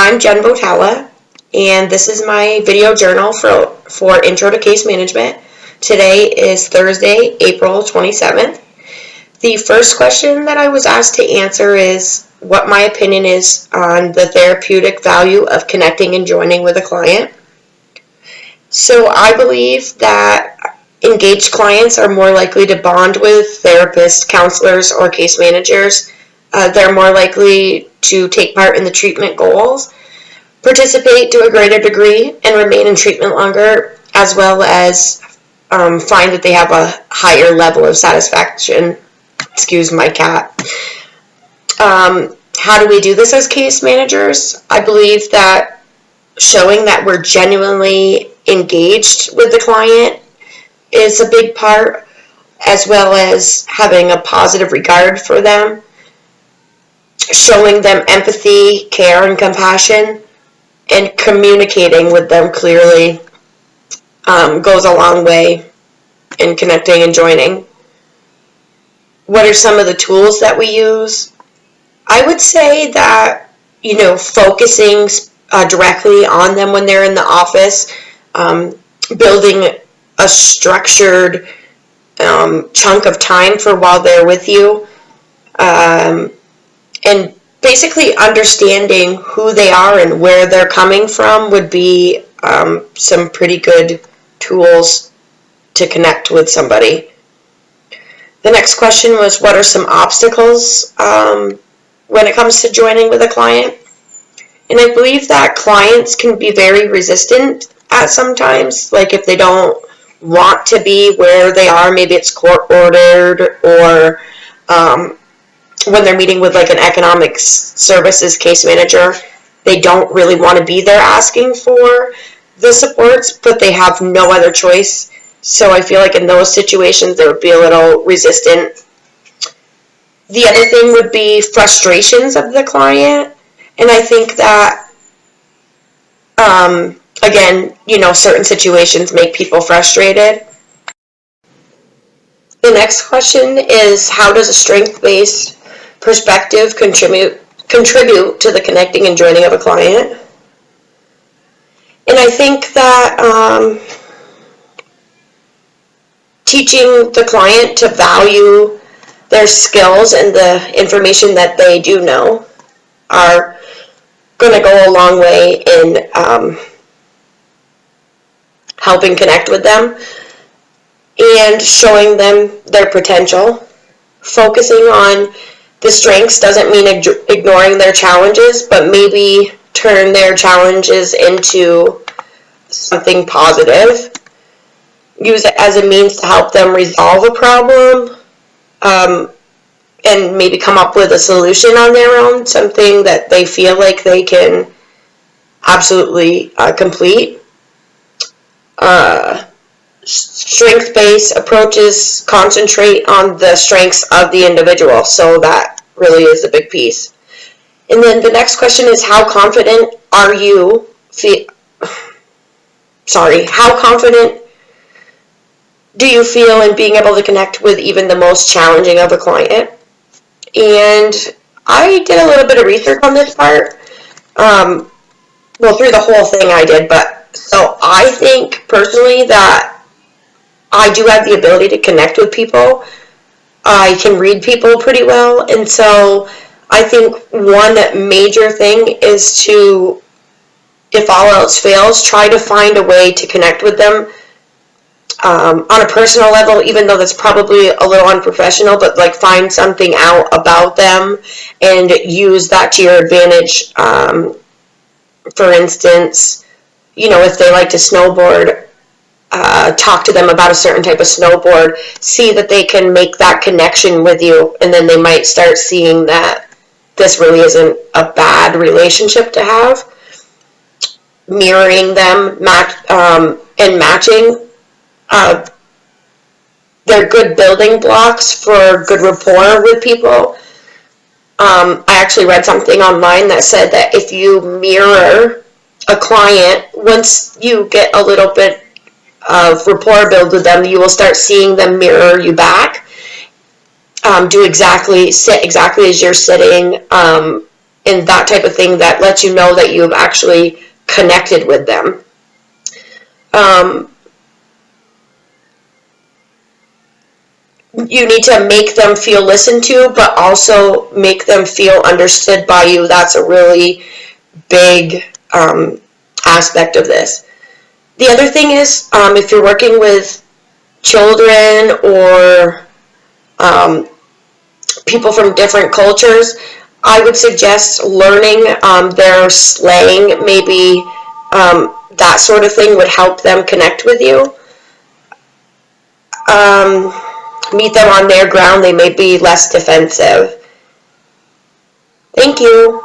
I'm Jen Botella, and this is my video journal for Intro to Case Management. Today is Thursday, April 27th. The first question that I was asked to answer is what my opinion is on the therapeutic value of connecting and joining with a client. So I believe that engaged clients are more likely to bond with therapists, counselors, or case managers. They're more likely to take part in the treatment goals, participate to a greater degree, and remain in treatment longer, as well as find that they have a higher level of satisfaction. Excuse my cat. How do we do this as case managers? I believe that showing that we're genuinely engaged with the client is a big part, as well as having a positive regard for them. Showing them empathy, care, and compassion, and communicating with them clearly goes a long way in connecting and joining. What are some of the tools that we use? I would say that, focusing directly on them when they're in the office, building a structured chunk of time for while they're with you, and basically understanding who they are and where they're coming from would be some pretty good tools to connect with somebody. The next question was, what are some obstacles when it comes to joining with a client? And I believe that clients can be very resistant at sometimes, like if they don't want to be where they are, maybe it's court ordered, or when they're meeting with like an economic services case manager, they don't really want to be there asking for the supports, but they have no other choice. So I feel like in those situations, they would be a little resistant. The other thing would be frustrations of the client. And I think that, again, certain situations make people frustrated. The next question is, how does a strength-based perspective contribute to the connecting and joining of a client? And I think that teaching the client to value their skills and the information that they do know are going to go a long way in helping connect with them and showing them their potential. Focusing on the strengths doesn't mean ignoring their challenges, but maybe turn their challenges into something positive. Use it as a means to help them resolve a problem, and maybe come up with a solution on their own, something that they feel like they can absolutely complete. Strength-based approaches concentrate on the strengths of the individual, so that really is a big piece. And then the next question is, how confident are you? How confident do you feel in being able to connect with even the most challenging of a client? And I did a little bit of research on this part. Through the whole thing I did, but so I think personally that I do have the ability to connect with people. I can read people pretty well, and so I think one major thing is to, if all else fails, try to find a way to connect with them on a personal level, even though that's probably a little unprofessional, but like find something out about them and use that to your advantage. For instance, if they like to snowboard, talk to them about a certain type of snowboard, see that they can make that connection with you, and then they might start seeing that this really isn't a bad relationship to have. Mirroring them, and matching. They're good building blocks for good rapport with people. I actually read something online that said that if you mirror a client, once you get a little bit of rapport built with them, you will start seeing them mirror you back. Sit exactly as you're sitting, and that type of thing that lets you know that you've actually connected with them. You need to make them feel listened to, but also make them feel understood by you. That's a really big aspect of this. The other thing is, if you're working with children or people from different cultures, I would suggest learning their slang. Maybe that sort of thing would help them connect with you. Meet them on their ground. They may be less defensive. Thank you.